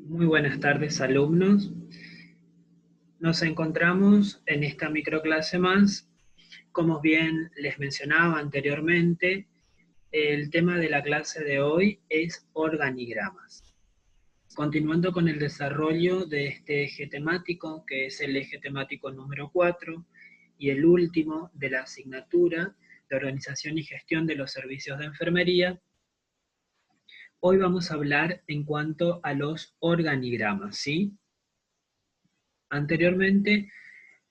Muy buenas tardes, alumnos. Nos encontramos en esta microclase más. Como bien les mencionaba anteriormente, el tema de la clase de hoy es organigramas. Continuando con el desarrollo de este eje temático, que es el eje temático número 4, y el último de la asignatura de Organización y Gestión de los Servicios de Enfermería, hoy vamos a hablar en cuanto a los organigramas, ¿sí? Anteriormente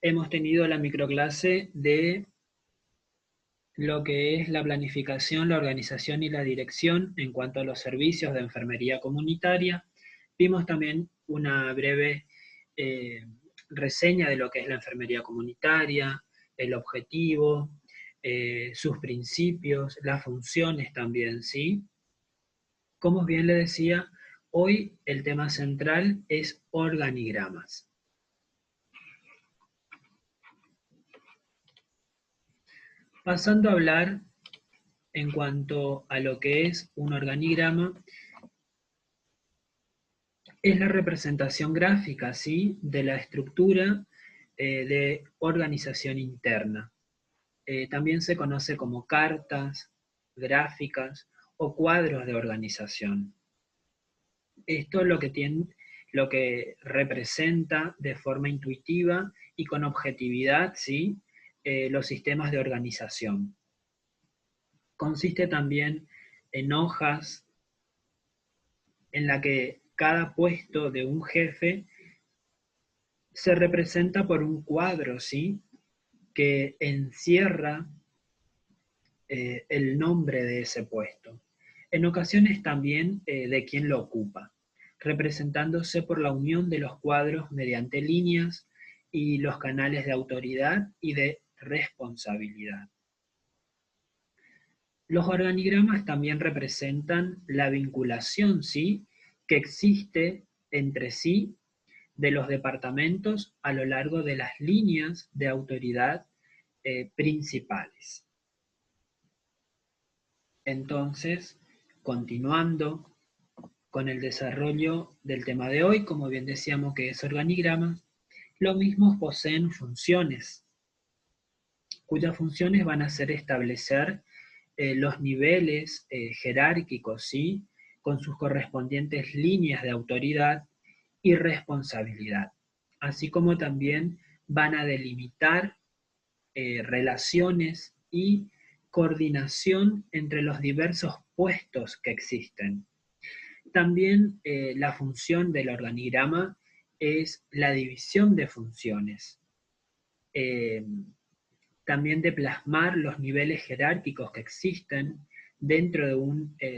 hemos tenido la microclase de lo que es la planificación, la organización y la dirección en cuanto a los servicios de enfermería comunitaria. Vimos también una breve reseña de lo que es la enfermería comunitaria, el objetivo, sus principios, las funciones también, ¿sí? Como bien le decía, hoy el tema central es organigramas. Pasando a hablar en cuanto a lo que es un organigrama, es la representación gráfica, ¿sí?, de la estructura de organización interna. También se conoce como cartas, gráficas o cuadros de organización. Esto es lo que representa de forma intuitiva y con objetividad, ¿sí?, los sistemas de organización. Consiste también en hojas en la que cada puesto de un jefe se representa por un cuadro, ¿sí?, que encierra el nombre de ese puesto. En ocasiones también de quien lo ocupa, representándose por la unión de los cuadros mediante líneas y los canales de autoridad y de responsabilidad. Los organigramas también representan la vinculación, ¿sí?, que existe entre sí de los departamentos a lo largo de las líneas de autoridad principales. Entonces, continuando con el desarrollo del tema de hoy, como bien decíamos que es organigrama, los mismos poseen funciones, cuyas funciones van a ser establecer los niveles jerárquicos, ¿sí?, con sus correspondientes líneas de autoridad y responsabilidad, así como también van a delimitar relaciones y coordinación entre los diversos puestos que existen. También la función del organigrama es la división de funciones, eh, también de plasmar los niveles jerárquicos que existen dentro de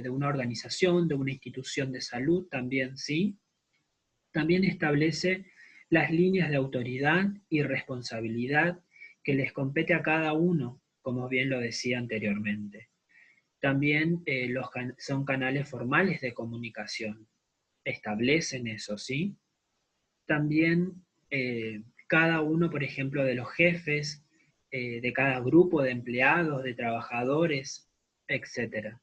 una organización, de una institución de salud también, ¿sí? También establece las líneas de autoridad y responsabilidad que les compete a cada uno, como bien lo decía anteriormente. También son canales formales de comunicación, establecen eso, ¿sí? También cada uno, por ejemplo, de los jefes, de cada grupo de empleados, de trabajadores, etc.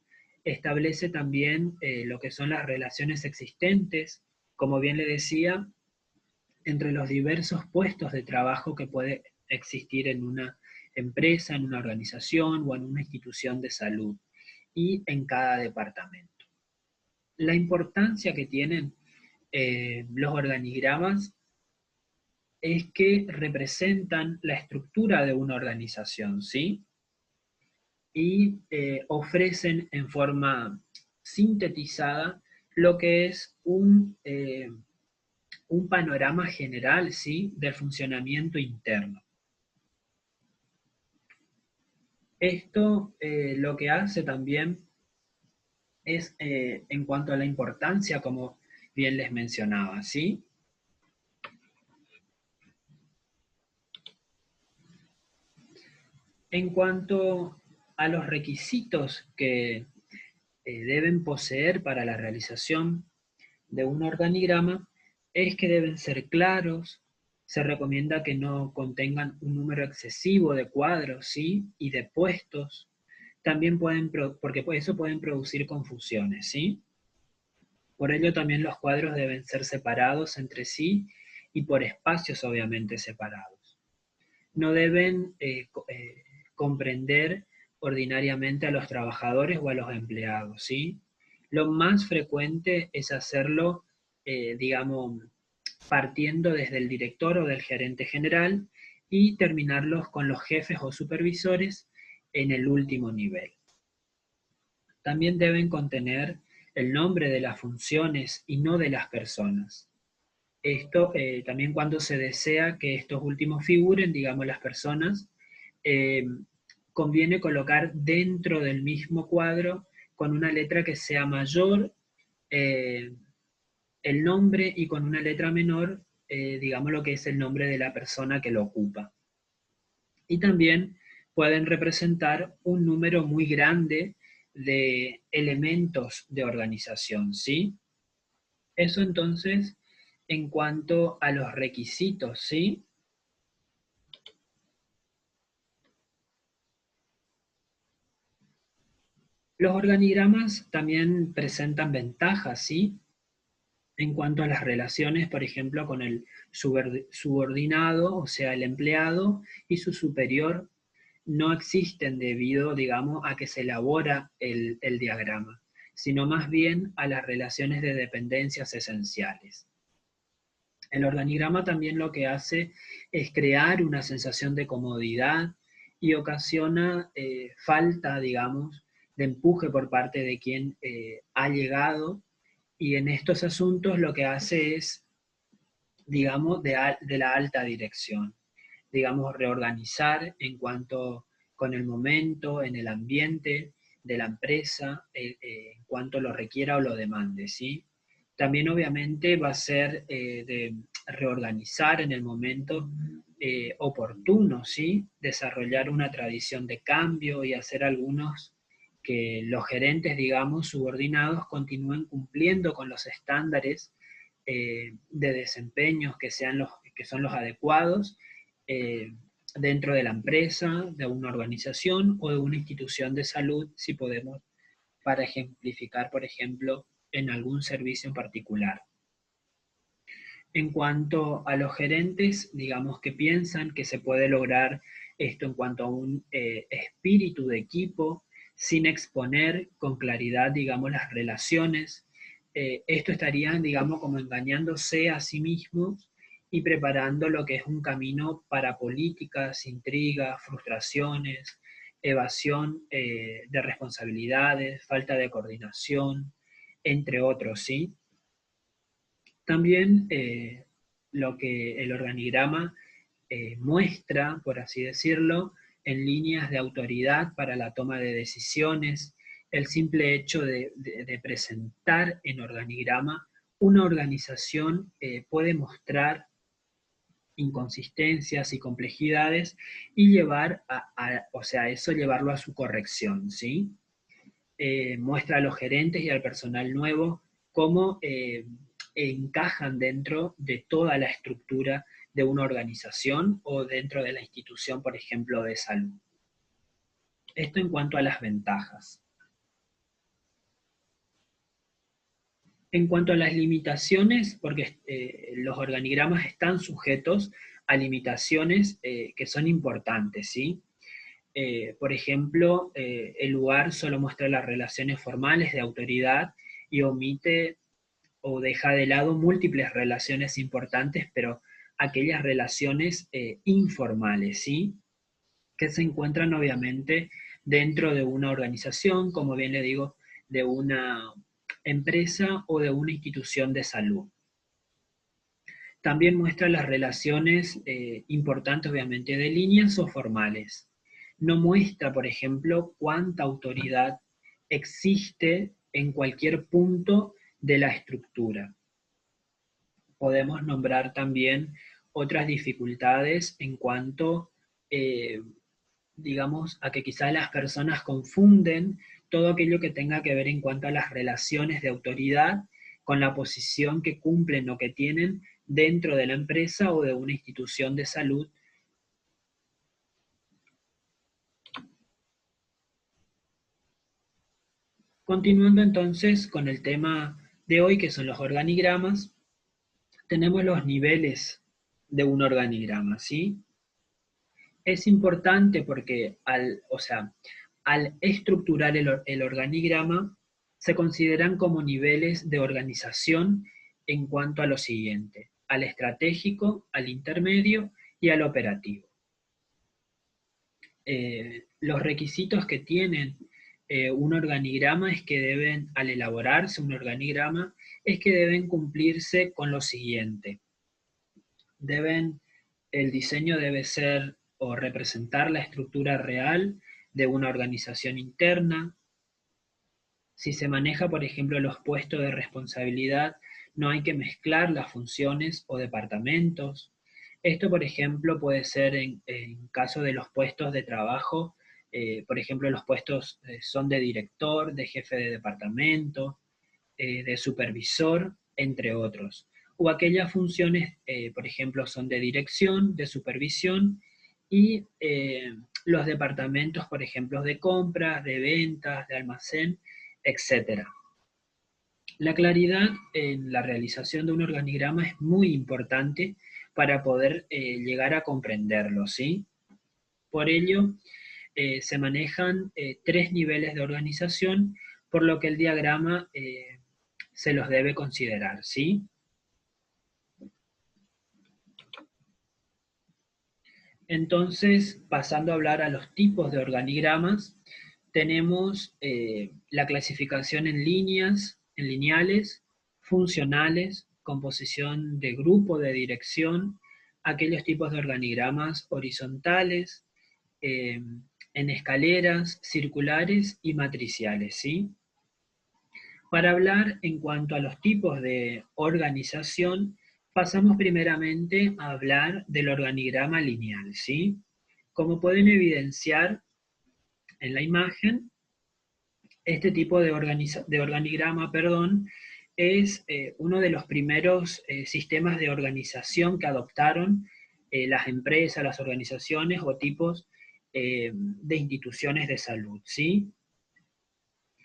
Establece también lo que son las relaciones existentes, como bien le decía, entre los diversos puestos de trabajo que puede existir en una empresa, en una organización o en una institución de salud y en cada departamento. La importancia que tienen los organigramas es que representan la estructura de una organización, ¿sí? Y ofrecen en forma sintetizada lo que es un panorama general, ¿sí?, del funcionamiento interno. Esto lo que hace también es, en cuanto a la importancia, como bien les mencionaba, ¿sí? En cuanto a los requisitos que deben poseer para la realización de un organigrama, es que deben ser claros, se recomienda que no contengan un número excesivo de cuadros, ¿sí?, y de puestos. También porque eso pueden producir confusiones, ¿sí? Por ello también los cuadros deben ser separados entre sí y por espacios obviamente separados. No deben comprender ordinariamente a los trabajadores o a los empleados, ¿sí? Lo más frecuente es hacerlo, digamos, partiendo desde el director o del gerente general y terminarlos con los jefes o supervisores en el último nivel. También deben contener el nombre de las funciones y no de las personas. Esto también cuando se desea que estos últimos figuren, digamos las personas, eh, conviene colocar dentro del mismo cuadro con una letra que sea mayor eh, el nombre y con una letra menor, digamos lo que es el nombre de la persona que lo ocupa. Y también pueden representar un número muy grande de elementos de organización, ¿sí? Eso entonces en cuanto a los requisitos, ¿sí? Los organigramas también presentan ventajas, ¿sí? En cuanto a las relaciones, por ejemplo, con el subordinado, o sea, el empleado, y su superior, no existen debido, digamos, a que se elabora el diagrama, sino más bien a las relaciones de dependencias esenciales. El organigrama también lo que hace es crear una sensación de comodidad y ocasiona falta, digamos, de empuje por parte de quien ha llegado, y en estos asuntos lo que hace es, digamos, de la alta dirección, digamos, reorganizar en cuanto con el momento, en el ambiente de la empresa, en cuanto lo requiera o lo demande, ¿sí? También obviamente va a ser de reorganizar en el momento oportuno, ¿sí? Desarrollar una tradición de cambio y hacer algunos que los gerentes, digamos, subordinados continúen cumpliendo con los estándares de desempeños que son los adecuados eh, dentro de la empresa, de una organización o de una institución de salud, si podemos, para ejemplificar, por ejemplo, en algún servicio en particular. En cuanto a los gerentes, digamos que piensan que se puede lograr esto en cuanto a un espíritu de equipo, sin exponer con claridad, digamos, las relaciones. Esto estarían, digamos, como engañándose a sí mismos y preparando lo que es un camino para políticas, intrigas, frustraciones, evasión de responsabilidades, falta de coordinación, entre otros, ¿sí? También lo que el organigrama muestra, por así decirlo, en líneas de autoridad para la toma de decisiones, el simple hecho de presentar en organigrama una organización puede mostrar inconsistencias y complejidades y llevar o sea, eso llevarlo a su corrección, ¿sí? Muestra a los gerentes y al personal nuevo cómo encajan dentro de toda la estructura de una organización o dentro de la institución, por ejemplo, de salud. Esto en cuanto a las ventajas. En cuanto a las limitaciones, porque los organigramas están sujetos a limitaciones que son importantes, ¿sí? Por ejemplo, el lugar solo muestra las relaciones formales de autoridad y omite o deja de lado múltiples relaciones importantes, pero aquellas relaciones informales, ¿sí? Que se encuentran obviamente dentro de una organización, como bien le digo, de una empresa o de una institución de salud. También muestra las relaciones importantes, obviamente, de líneas o formales. No muestra, por ejemplo, cuánta autoridad existe en cualquier punto de la estructura. Podemos nombrar también otras dificultades en cuanto, eh, digamos, a que quizás las personas confunden todo aquello que tenga que ver en cuanto a las relaciones de autoridad con la posición que cumplen o que tienen dentro de la empresa o de una institución de salud. Continuando entonces con el tema de hoy, que son los organigramas, tenemos los niveles de un organigrama, ¿sí? Es importante porque al estructurar el organigrama, se consideran como niveles de organización en cuanto a lo siguiente: al estratégico, al intermedio y al operativo. Los requisitos que tienen un organigrama es que deben, al elaborarse un organigrama, es que deben cumplirse con lo siguiente. El diseño debe ser o representar la estructura real de una organización interna. Si se maneja, por ejemplo, los puestos de responsabilidad, no hay que mezclar las funciones o departamentos. Esto, por ejemplo, puede ser en caso de los puestos de trabajo. Por ejemplo, los puestos son de director, de jefe de departamento, de supervisor, entre otros. O aquellas funciones, por ejemplo, son de dirección, de supervisión, y los departamentos, por ejemplo, de compras, de ventas, de almacén, etcétera. La claridad en la realización de un organigrama es muy importante para poder llegar a comprenderlo, ¿sí? Por ello, se manejan 3 niveles de organización, por lo que el diagrama se los debe considerar, ¿sí? Entonces, pasando a hablar a los tipos de organigramas, tenemos la clasificación en líneas, en lineales, funcionales, composición de grupo de dirección, aquellos tipos de organigramas horizontales, eh, en escaleras, circulares y matriciales, ¿sí? Para hablar en cuanto a los tipos de organización, pasamos primeramente a hablar del organigrama lineal, ¿sí? Como pueden evidenciar en la imagen, este tipo de organigrama, perdón, es uno de los primeros sistemas de organización que adoptaron las empresas, las organizaciones o tipos de instituciones de salud, ¿sí?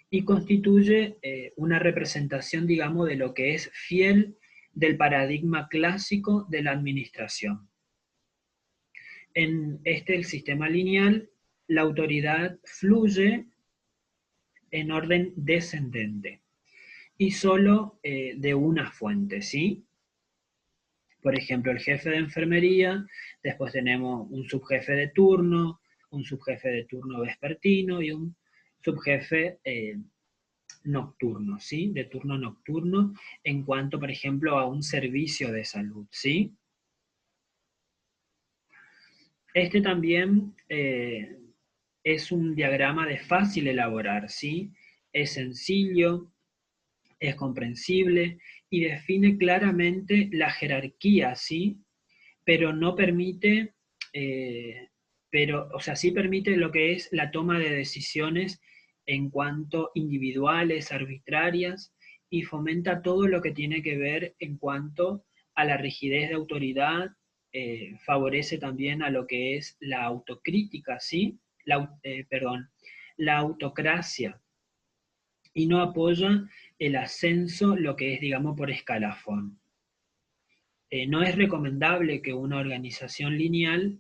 Y constituye una representación, digamos, de lo que es fiel del paradigma clásico de la administración. En el sistema lineal, la autoridad fluye en orden descendente y solo de una fuente, ¿sí? Por ejemplo, el jefe de enfermería, después tenemos un subjefe de turno, un subjefe de turno vespertino y un subjefe nocturno, ¿sí? De turno nocturno en cuanto, por ejemplo, a un servicio de salud, ¿sí? Este también es un diagrama de fácil elaborar, ¿sí? Es sencillo, es comprensible y define claramente la jerarquía, ¿sí? Pero no permite, o sea, sí permite lo que es la toma de decisiones en cuanto individuales, arbitrarias, y fomenta todo lo que tiene que ver en cuanto a la rigidez de autoridad, favorece también a lo que es la autocrítica, ¿sí? Perdón, la autocracia, y no apoya el ascenso, lo que es, digamos, por escalafón. No es recomendable que una organización lineal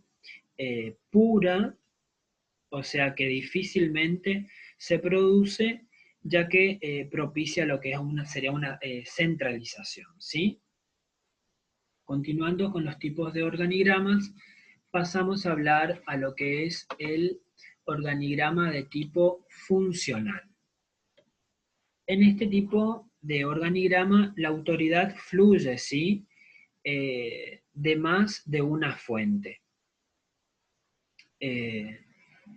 pura, o sea que difícilmente se produce, ya que propicia lo que es sería una centralización, ¿sí? Continuando con los tipos de organigramas, pasamos a hablar a lo que es el organigrama de tipo funcional. En este tipo de organigrama, la autoridad fluye, ¿sí? De más de una fuente. Eh,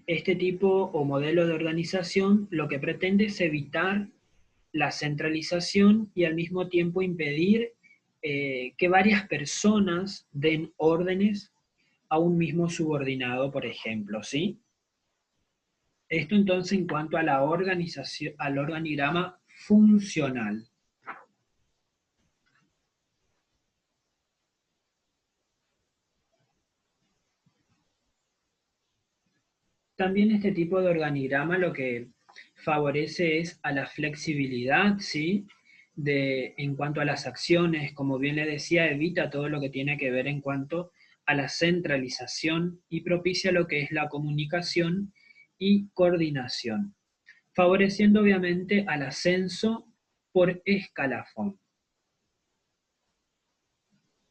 este tipo o modelo de organización lo que pretende es evitar la centralización y al mismo tiempo impedir que varias personas den órdenes a un mismo subordinado, por ejemplo, ¿sí? Esto entonces en cuanto a la organización, al organigrama funcional. También este tipo de organigrama lo que favorece es a la flexibilidad, ¿sí? en cuanto a las acciones, como bien le decía, evita todo lo que tiene que ver en cuanto a la centralización y propicia lo que es la comunicación y coordinación, favoreciendo obviamente al ascenso por escalafón.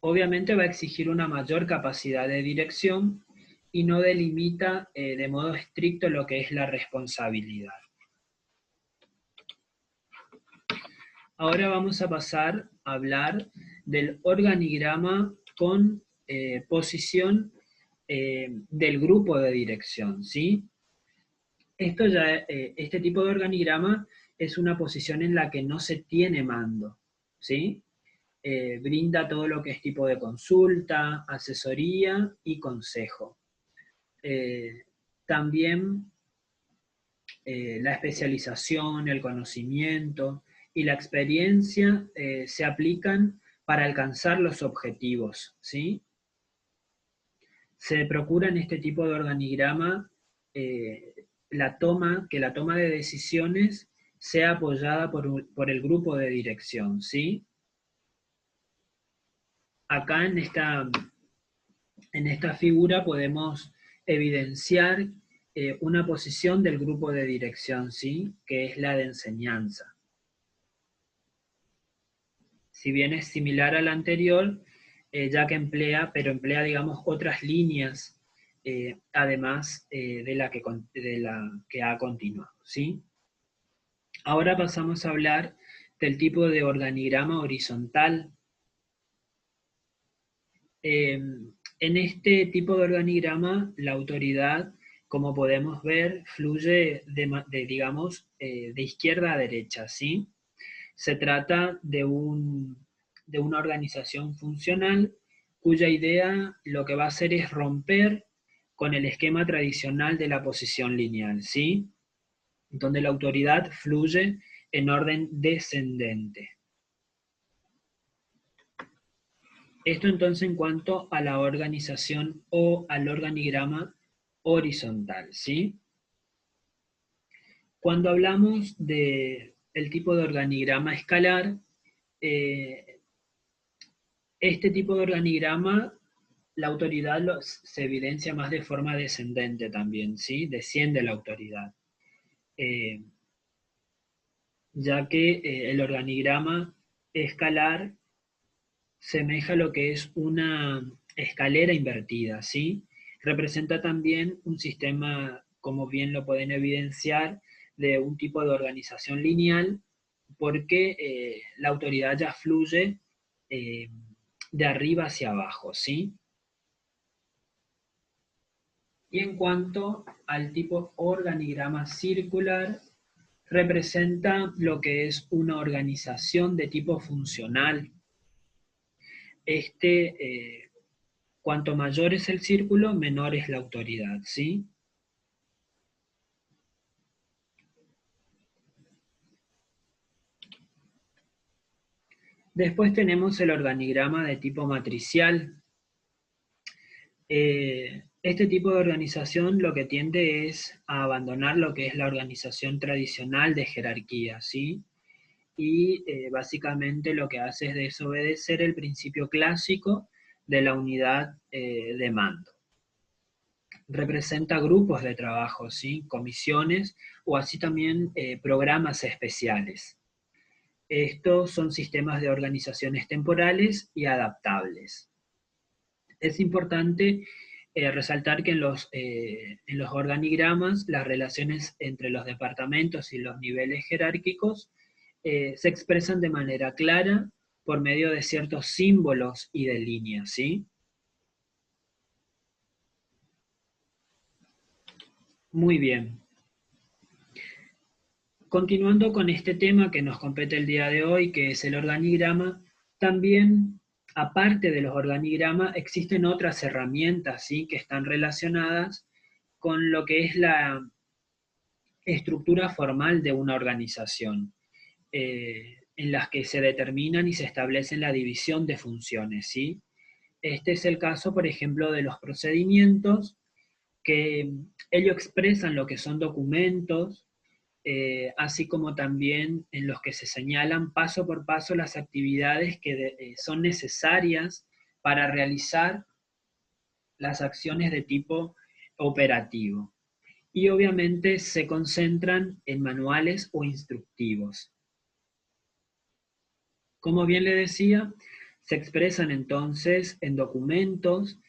Obviamente va a exigir una mayor capacidad de dirección y no delimita de modo estricto lo que es la responsabilidad. Ahora vamos a pasar a hablar del organigrama con posición del grupo de dirección, ¿sí? Este tipo de organigrama es una posición en la que no se tiene mando, ¿sí? Brinda todo lo que es tipo de consulta, asesoría y consejo. También la especialización, el conocimiento y la experiencia se aplican para alcanzar los objetivos, ¿sí? Se procura en este tipo de organigrama que la toma de decisiones sea apoyada por el grupo de dirección, ¿sí? Acá en esta figura podemos evidenciar una posición del grupo de dirección, ¿sí? Que es la de enseñanza. Si bien es similar a la anterior, ya que emplea, digamos, otras líneas, además de la que ha continuado, ¿sí? Ahora pasamos a hablar del tipo de organigrama horizontal. En este tipo de organigrama, la autoridad, como podemos ver, fluye digamos, de izquierda a derecha, ¿sí? Se trata de una organización funcional cuya idea lo que va a hacer es romper con el esquema tradicional de la posición lineal, ¿sí? Donde la autoridad fluye en orden descendente. Esto entonces en cuanto a la organización o al organigrama horizontal, ¿sí? Cuando hablamos del tipo de organigrama escalar, este tipo de organigrama, la autoridad se evidencia más de forma descendente también, ¿sí? Desciende la autoridad. Ya que el organigrama escalar semeja a lo que es una escalera invertida, ¿sí? Representa también un sistema, como bien lo pueden evidenciar, de un tipo de organización lineal, porque la autoridad ya fluye de arriba hacia abajo, ¿sí? Y en cuanto al tipo organigrama circular, representa lo que es una organización de tipo funcional. Cuanto mayor es el círculo, menor es la autoridad, ¿sí? Después tenemos el organigrama de tipo matricial. Este tipo de organización lo que tiende es a abandonar lo que es la organización tradicional de jerarquía, ¿sí? Y básicamente lo que hace es desobedecer el principio clásico de la unidad de mando. Representa grupos de trabajo, ¿sí? Comisiones o así también programas especiales. Estos son sistemas de organizaciones temporales y adaptables. Es importante resaltar que en los organigramas las relaciones entre los departamentos y los niveles jerárquicos se expresan de manera clara por medio de ciertos símbolos y de líneas, ¿sí? Muy bien. Continuando con este tema que nos compete el día de hoy, que es el organigrama, también, aparte de los organigramas, existen otras herramientas, ¿sí? Que están relacionadas con lo que es la estructura formal de una organización, en las que se determinan y se establecen la división de funciones, ¿sí? Este es el caso, por ejemplo, de los procedimientos, que ellos expresan lo que son documentos así como también en los que se señalan paso por paso las actividades que son necesarias para realizar las acciones de tipo operativo. Y obviamente se concentran en manuales o instructivos. Como bien le decía, se expresan entonces en documentos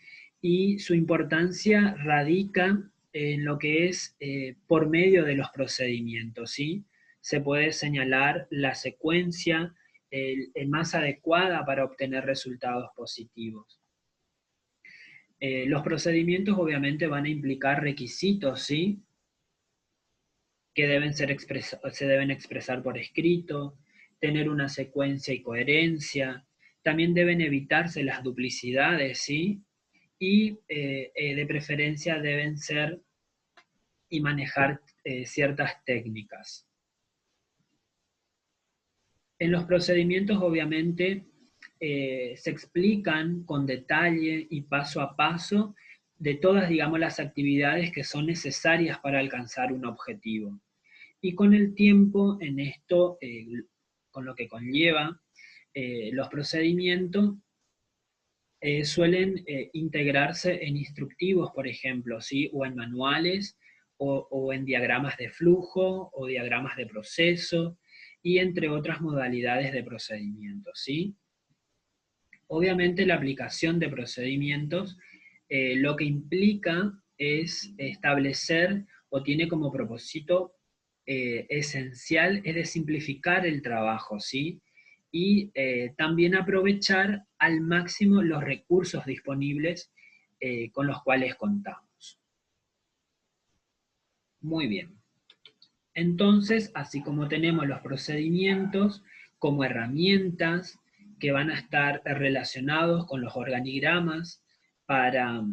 y su importancia radica en lo que es por medio de los procedimientos, ¿sí? Se puede señalar la secuencia más adecuada para obtener resultados positivos. Los procedimientos obviamente van a implicar requisitos, ¿sí? Que se deben expresar por escrito, tener una secuencia y coherencia, también deben evitarse las duplicidades, ¿sí? Y de preferencia deben ser y manejar ciertas técnicas. En los procedimientos, obviamente, se explican con detalle y paso a paso de todas, digamos, las actividades que son necesarias para alcanzar un objetivo. Y con el tiempo, en esto, con lo que conlleva los procedimientos, suelen integrarse en instructivos, por ejemplo, ¿sí? O en manuales, o en diagramas de flujo, o diagramas de proceso, y entre otras modalidades de procedimientos, ¿sí? Obviamente la aplicación de procedimientos lo que implica es establecer o tiene como propósito esencial es de simplificar el trabajo, ¿sí? Y también aprovechar al máximo los recursos disponibles con los cuales contamos. Muy bien. Entonces, así como tenemos los procedimientos como herramientas que van a estar relacionados con los organigramas para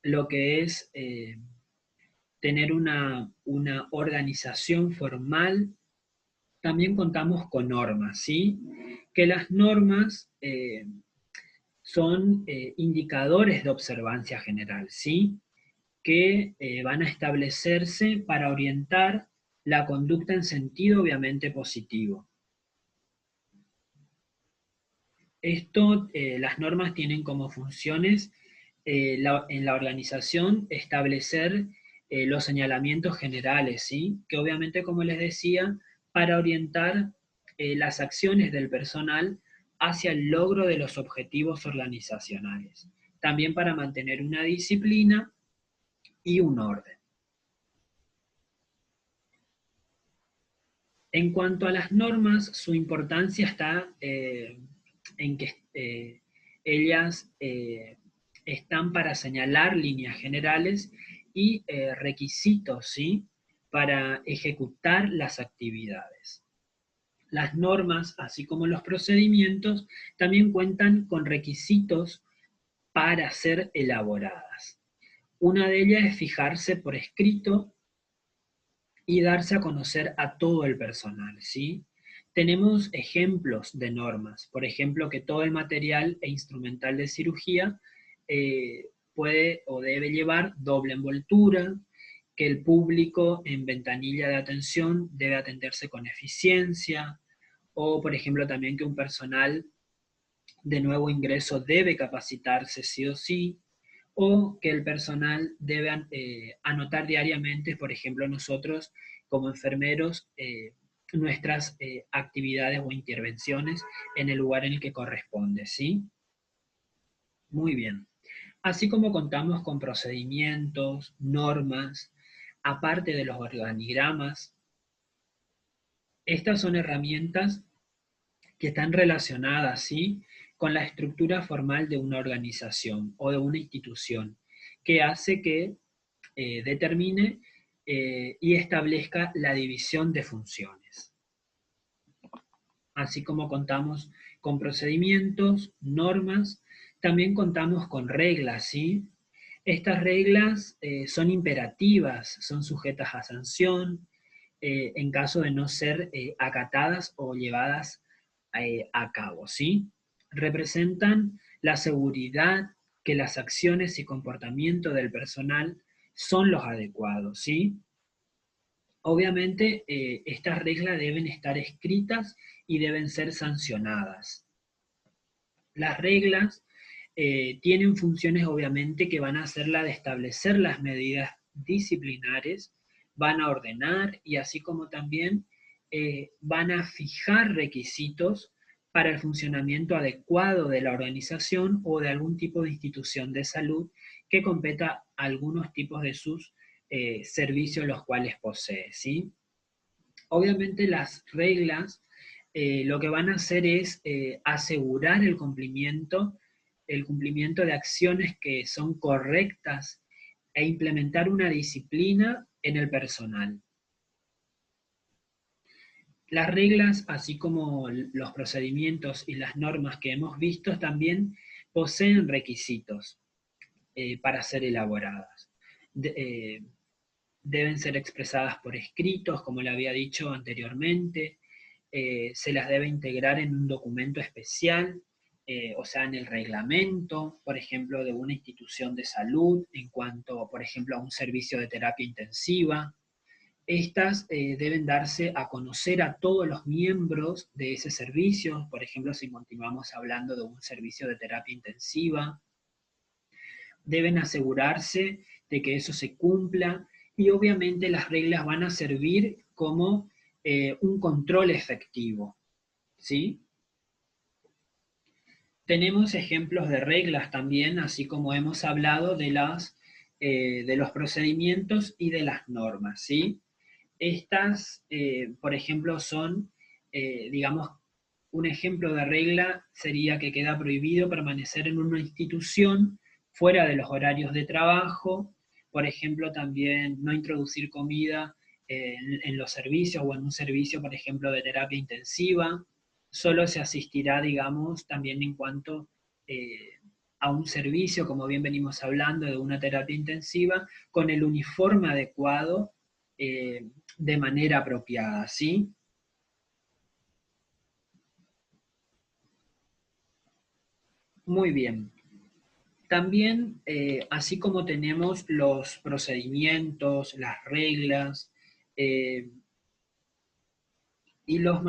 lo que es tener una organización formal, también contamos con normas, ¿sí? Que las normas son indicadores de observancia general, ¿sí? Que van a establecerse para orientar la conducta en sentido obviamente positivo. Esto, las normas tienen como funciones en la organización establecer los señalamientos generales, ¿sí? Que obviamente, como les decía, para orientar las acciones del personal hacia el logro de los objetivos organizacionales. También para mantener una disciplina y un orden. En cuanto a las normas, su importancia está en que ellas están para señalar líneas generales y requisitos, ¿sí? Para ejecutar las actividades. Las normas, así como los procedimientos, también cuentan con requisitos para ser elaboradas. Una de ellas es fijarse por escrito y darse a conocer a todo el personal, ¿sí? Tenemos ejemplos de normas, por ejemplo, que todo el material e instrumental de cirugía puede o debe llevar doble envoltura, que el público en ventanilla de atención debe atenderse con eficiencia, o por ejemplo también que un personal de nuevo ingreso debe capacitarse sí o sí, o que el personal debe anotar diariamente, por ejemplo, nosotros como enfermeros, nuestras actividades o intervenciones en el lugar en el que corresponde, ¿sí? Muy bien. Así como contamos con procedimientos, normas, aparte de los organigramas, estas son herramientas que están relacionadas, ¿sí? Con la estructura formal de una organización o de una institución, que hace que determine y establezca la división de funciones. Así como contamos con procedimientos, normas, también contamos con reglas, ¿sí? Estas reglas son imperativas, son sujetas a sanción en caso de no ser acatadas o llevadas a cabo, ¿sí? Representan la seguridad que las acciones y comportamiento del personal son los adecuados, ¿sí? Obviamente, estas reglas deben estar escritas y deben ser sancionadas. Las reglas tienen funciones obviamente que van a ser la de establecer las medidas disciplinares, van a ordenar y así como también van a fijar requisitos para el funcionamiento adecuado de la organización o de algún tipo de institución de salud que competa algunos tipos de sus servicios los cuales posee, ¿sí? Obviamente las reglas lo que van a hacer es asegurar el cumplimiento de acciones que son correctas e implementar una disciplina en el personal. Las reglas, así como los procedimientos y las normas que hemos visto, también poseen requisitos para ser elaboradas. Deben ser expresadas por escritos, como le había dicho anteriormente, se las debe integrar en un documento especial, o sea, en el reglamento, por ejemplo, de una institución de salud, en cuanto, por ejemplo, a un servicio de terapia intensiva. Estas deben darse a conocer a todos los miembros de ese servicio, por ejemplo, si continuamos hablando de un servicio de terapia intensiva, deben asegurarse de que eso se cumpla y obviamente las reglas van a servir como un control efectivo, ¿sí? Tenemos ejemplos de reglas también, así como hemos hablado de los procedimientos y de las normas, ¿sí? Estas, por ejemplo, son, digamos, un ejemplo de regla sería que queda prohibido permanecer en una institución fuera de los horarios de trabajo, por ejemplo, también no introducir comida en los servicios o en un servicio, por ejemplo, de terapia intensiva, solo se asistirá, digamos, también en cuanto a un servicio, como bien venimos hablando, de una terapia intensiva, con el uniforme adecuado de manera apropiada, ¿sí? Muy bien. También, así como tenemos los procedimientos, las reglas eh, y los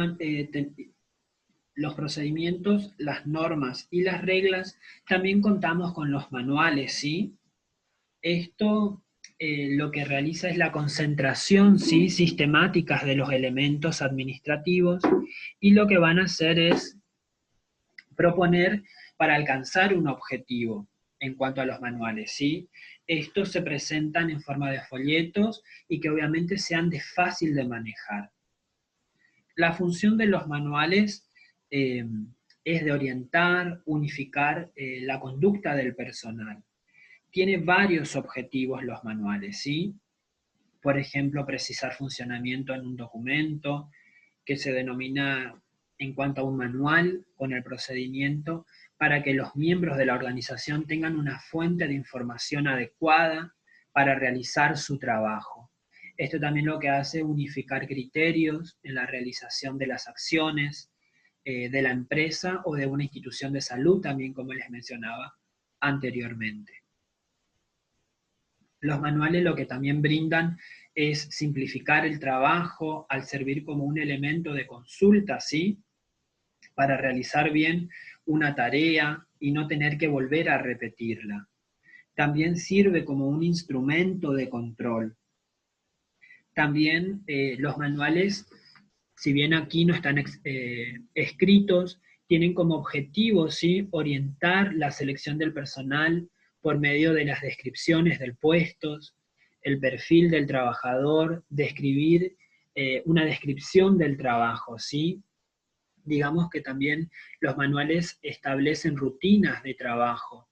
procedimientos, las normas y las reglas, también contamos con los manuales, ¿sí? Esto lo que realiza es la concentración, ¿sí? Sistemáticas de los elementos administrativos y lo que van a hacer es proponer para alcanzar un objetivo en cuanto a los manuales, ¿sí? Estos se presentan en forma de folletos y que obviamente sean de fácil de manejar. La función de los manuales eh, es de orientar, unificar la conducta del personal. Tiene varios objetivos los manuales, ¿sí? Por ejemplo, precisar funcionamiento en un documento, que se denomina en cuanto a un manual con el procedimiento para que los miembros de la organización tengan una fuente de información adecuada para realizar su trabajo. Esto también lo que hace es unificar criterios en la realización de las acciones de la empresa o de una institución de salud, también como les mencionaba anteriormente. Los manuales lo que también brindan es simplificar el trabajo al servir como un elemento de consulta, ¿sí? Para realizar bien una tarea y no tener que volver a repetirla. También sirve como un instrumento de control. También los manuales, si bien aquí no están escritos, tienen como objetivo, ¿sí?, orientar la selección del personal por medio de las descripciones del puesto, el perfil del trabajador, describir una descripción del trabajo, ¿sí? Digamos que también los manuales establecen rutinas de trabajo,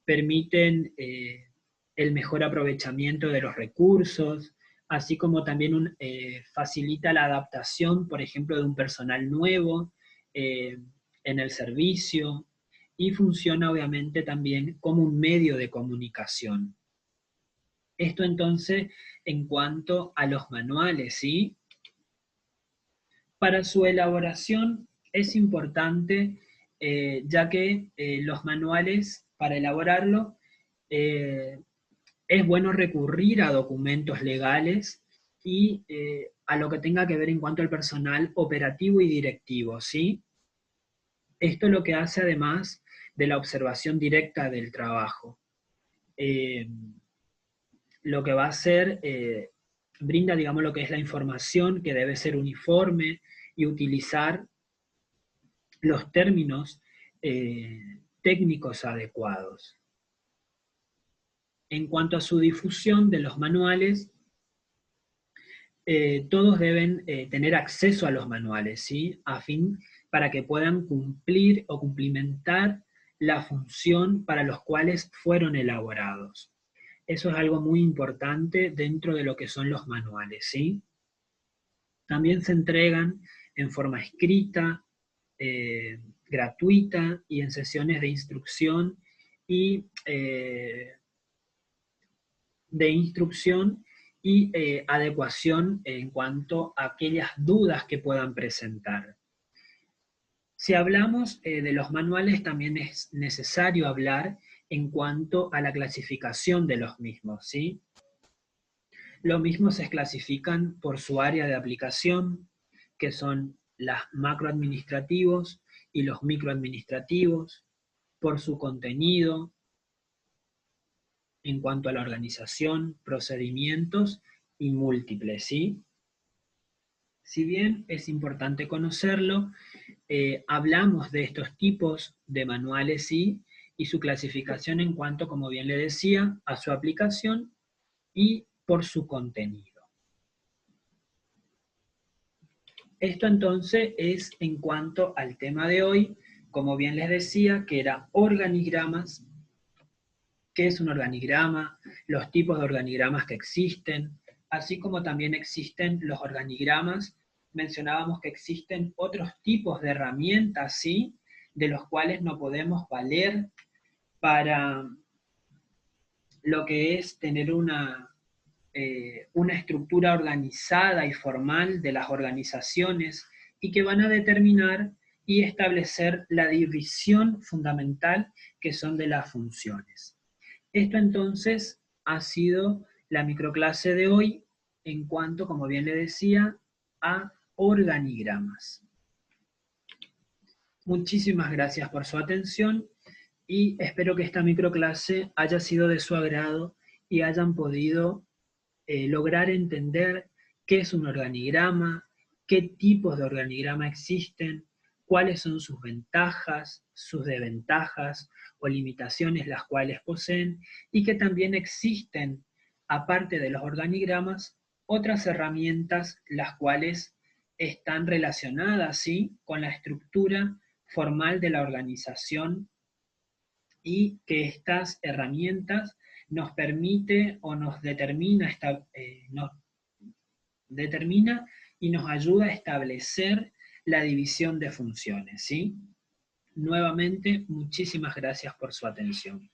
permiten el mejor aprovechamiento de los recursos, así como también facilita la adaptación, por ejemplo, de un personal nuevo eh, en el servicio y funciona obviamente también como un medio de comunicación. Esto entonces en cuanto a los manuales, ¿sí? Para su elaboración es importante, ya que los manuales, para elaborarlo, eh, es bueno recurrir a documentos legales y a lo que tenga que ver en cuanto al personal operativo y directivo, ¿sí? Esto es lo que hace además de la observación directa del trabajo. Eh, lo que va a hacer, brinda, digamos, lo que es la información que debe ser uniforme y utilizar los términos técnicos adecuados. En cuanto a su difusión de los manuales, todos deben tener acceso a los manuales, ¿sí? A fin para que puedan cumplir o cumplimentar la función para los cuales fueron elaborados. Eso es algo muy importante dentro de lo que son los manuales, ¿sí? También se entregan en forma escrita, gratuita y en sesiones de instrucción y adecuación en cuanto a aquellas dudas que puedan presentar. Si hablamos de los manuales, también es necesario hablar en cuanto a la clasificación de los mismos, ¿sí? Los mismos se clasifican por su área de aplicación, que son los macroadministrativos y los microadministrativos, por su contenido, en cuanto a la organización, procedimientos y múltiples, ¿sí? Si bien es importante conocerlo, hablamos de estos tipos de manuales, ¿sí? Y su clasificación en cuanto, como bien le decía, a su aplicación y por su contenido. Esto entonces es en cuanto al tema de hoy, como bien les decía, que era organigramas. ¿Qué es un organigrama? Los tipos de organigramas que existen, así como también existen los organigramas. Mencionábamos que existen otros tipos de herramientas, ¿sí? De los cuales nos podemos valer para lo que es tener una estructura organizada y formal de las organizaciones y que van a determinar y establecer la división fundamental que son de las funciones. Esto entonces ha sido la microclase de hoy en cuanto, como bien le decía, a organigramas. Muchísimas gracias por su atención y espero que esta microclase haya sido de su agrado y hayan podido lograr entender qué es un organigrama, qué tipos de organigrama existen, cuáles son sus ventajas, sus desventajas o limitaciones las cuales poseen, y que también existen, aparte de los organigramas, otras herramientas las cuales están relacionadas, ¿sí?, con la estructura formal de la organización y que estas herramientas nos permite o nos determina, determina y nos ayuda a establecer la división de funciones, ¿sí? Nuevamente, muchísimas gracias por su atención.